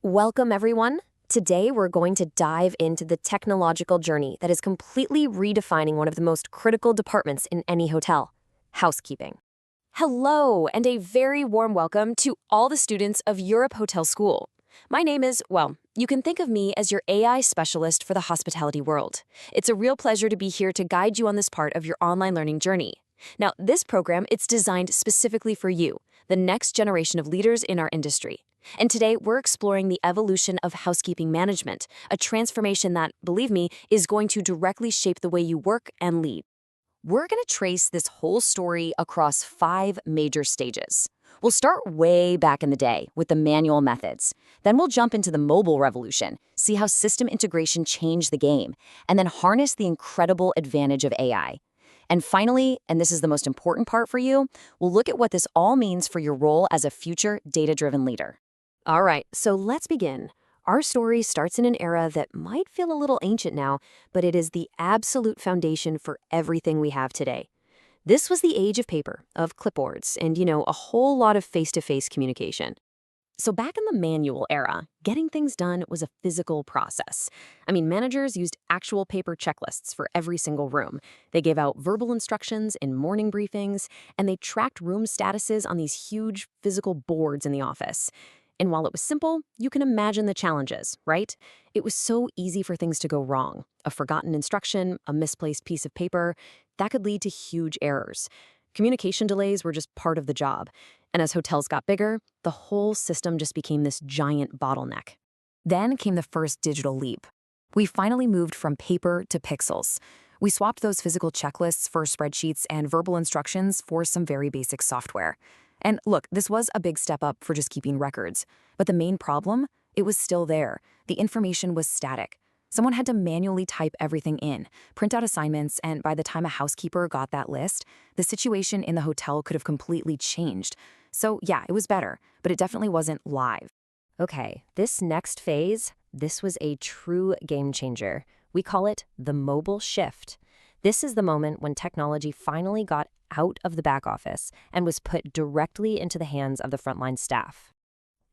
Welcome, everyone. Today, we're going to dive into the technological journey that is completely redefining one of the most critical departments in any hotel: housekeeping. Hello, and a very warm welcome to all the students of Europe Hotel School. My name is, well, you can think of me as your AI specialist for the hospitality world. It's a real pleasure to be here to guide you on this part of your online learning journey. Now, this program, it's designed specifically for you, the next generation of leaders in our industry. And today, we're exploring the evolution of housekeeping management, a transformation that, believe me, is going to directly shape the way you work and lead. We're going to trace this whole story across 5 major stages. We'll start way back in the day with the manual methods. Then we'll jump into the mobile revolution, see how system integration changed the game, and then harness the incredible advantage of AI. And finally, and this is the most important part for you, we'll look at what this all means for your role as a future data-driven leader. All right, so let's begin. Our story starts in an era that might feel a little ancient now, but it is the absolute foundation for everything we have today. This was the age of paper, of clipboards, and, a whole lot of face-to-face communication. So back in the manual era, getting things done was a physical process. Managers used actual paper checklists for every single room. They gave out verbal instructions in morning briefings, and they tracked room statuses on these huge physical boards in the office. And while it was simple, you can imagine the challenges, right? It was so easy for things to go wrong. A forgotten instruction, a misplaced piece of paper, that could lead to huge errors. Communication delays were just part of the job. And as hotels got bigger, the whole system just became this giant bottleneck. Then came the first digital leap. We finally moved from paper to pixels. We swapped those physical checklists for spreadsheets and verbal instructions for some very basic software. And look, this was a big step up for just keeping records. But the main problem, it was still there. The information was static. Someone had to manually type everything in, print out assignments, and by the time a housekeeper got that list, the situation in the hotel could have completely changed. So yeah, it was better, but it definitely wasn't live. Okay, this next phase, this was a true game changer. We call it the mobile shift. This is the moment when technology finally got out of the back office and was put directly into the hands of the frontline staff.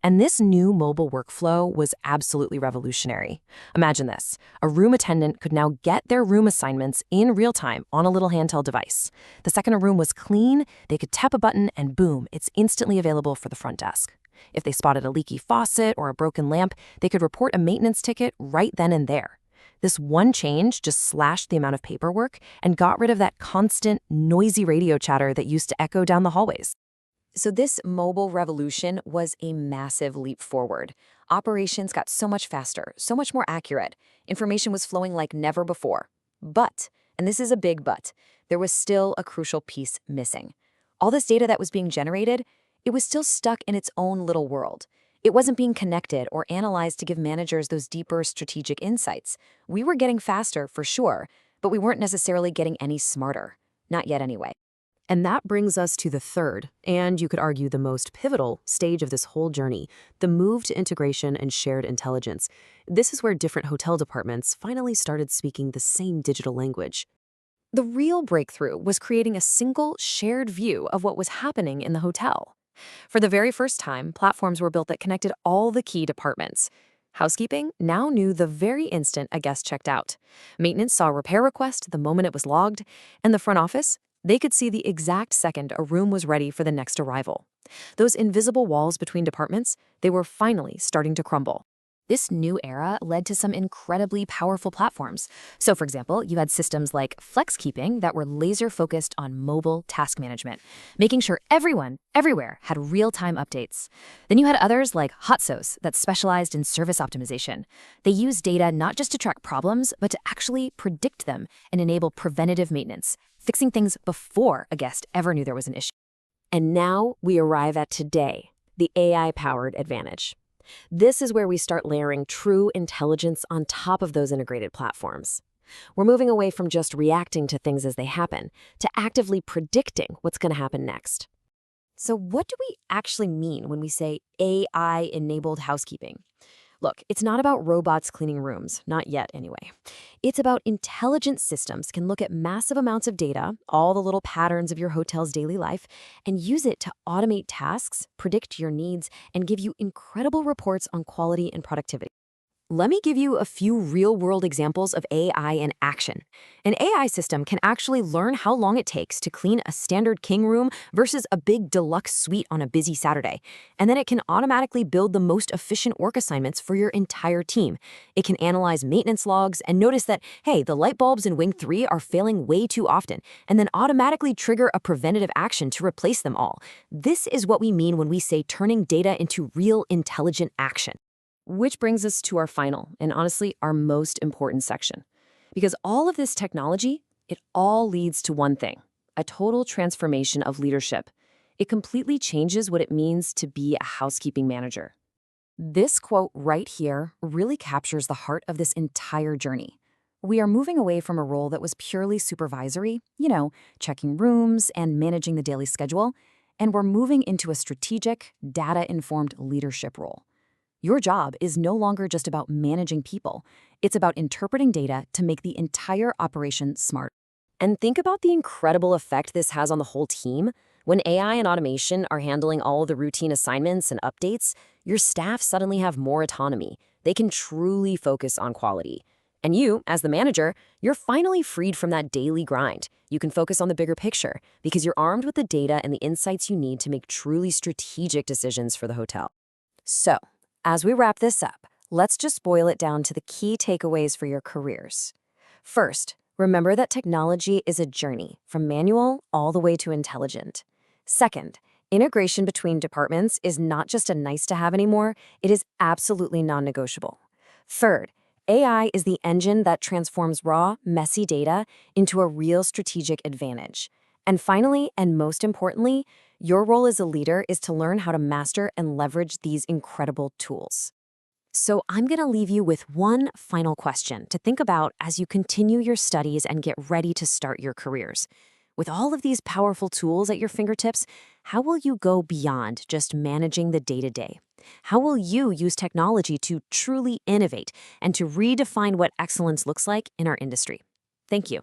And this new mobile workflow was absolutely revolutionary. Imagine this. A room attendant could now get their room assignments in real time on a little handheld device. The second a room was clean, they could tap a button and boom, it's instantly available for the front desk. If they spotted a leaky faucet or a broken lamp, they could report a maintenance ticket right then and there. This one change just slashed the amount of paperwork and got rid of that constant, noisy radio chatter that used to echo down the hallways. So this mobile revolution was a massive leap forward. Operations got so much faster, so much more accurate. Information was flowing like never before. But, and this is a big but, there was still a crucial piece missing. All this data that was being generated, it was still stuck in its own little world. It wasn't being connected or analyzed to give managers those deeper strategic insights. We were getting faster, for sure, but we weren't necessarily getting any smarter. Not yet, anyway. And that brings us to the third, and you could argue the most pivotal, stage of this whole journey, the move to integration and shared intelligence. This is where different hotel departments finally started speaking the same digital language. The real breakthrough was creating a single, shared view of what was happening in the hotel. For the very first time, platforms were built that connected all the key departments. Housekeeping now knew the very instant a guest checked out. Maintenance saw a repair request the moment it was logged, and the front office, they could see the exact second a room was ready for the next arrival. Those invisible walls between departments, they were finally starting to crumble. This new era led to some incredibly powerful platforms. So, for example, you had systems like Housekeeping that were laser-focused on mobile task management, making sure everyone, everywhere, had real-time updates. Then you had others like Housekeeping that specialized in service optimization. They used data not just to track problems, but to actually predict them and enable preventative maintenance, fixing things before a guest ever knew there was an issue. And now we arrive at today, the AI-powered advantage. This is where we start layering true intelligence on top of those integrated platforms. We're moving away from just reacting to things as they happen, to actively predicting what's going to happen next. So what do we actually mean when we say AI-enabled housekeeping? Look, it's not about robots cleaning rooms, not yet anyway. It's about intelligent systems can look at massive amounts of data, all the little patterns of your hotel's daily life, and use it to automate tasks, predict your needs, and give you incredible reports on quality and productivity. Let me give you a few real-world examples of AI in action. An AI system can actually learn how long it takes to clean a standard king room versus a big deluxe suite on a busy Saturday. And then it can automatically build the most efficient work assignments for your entire team. It can analyze maintenance logs and notice that, hey, the light bulbs in Wing 3 are failing way too often, and then automatically trigger a preventative action to replace them all. This is what we mean when we say turning data into real intelligent action. Which brings us to our final, and honestly, our most important section. Because all of this technology, it all leads to one thing, a total transformation of leadership. It completely changes what it means to be a housekeeping manager. This quote right here really captures the heart of this entire journey. We are moving away from a role that was purely supervisory, checking rooms and managing the daily schedule, and we're moving into a strategic, data-informed leadership role. Your job is no longer just about managing people. It's about interpreting data to make the entire operation smart. And think about the incredible effect this has on the whole team. When AI and automation are handling all the routine assignments and updates, your staff suddenly have more autonomy. They can truly focus on quality. And you, as the manager, you're finally freed from that daily grind. You can focus on the bigger picture because you're armed with the data and the insights you need to make truly strategic decisions for the hotel. So, as we wrap this up, let's just boil it down to the key takeaways for your careers. First, remember that technology is a journey from manual all the way to intelligent. Second, integration between departments is not just a nice-to-have anymore, it is absolutely non-negotiable. Third, AI is the engine that transforms raw, messy data into a real strategic advantage. And finally, and most importantly, your role as a leader is to learn how to master and leverage these incredible tools. So I'm going to leave you with one final question to think about as you continue your studies and get ready to start your careers. With all of these powerful tools at your fingertips, how will you go beyond just managing the day-to-day? How will you use technology to truly innovate and to redefine what excellence looks like in our industry? Thank you.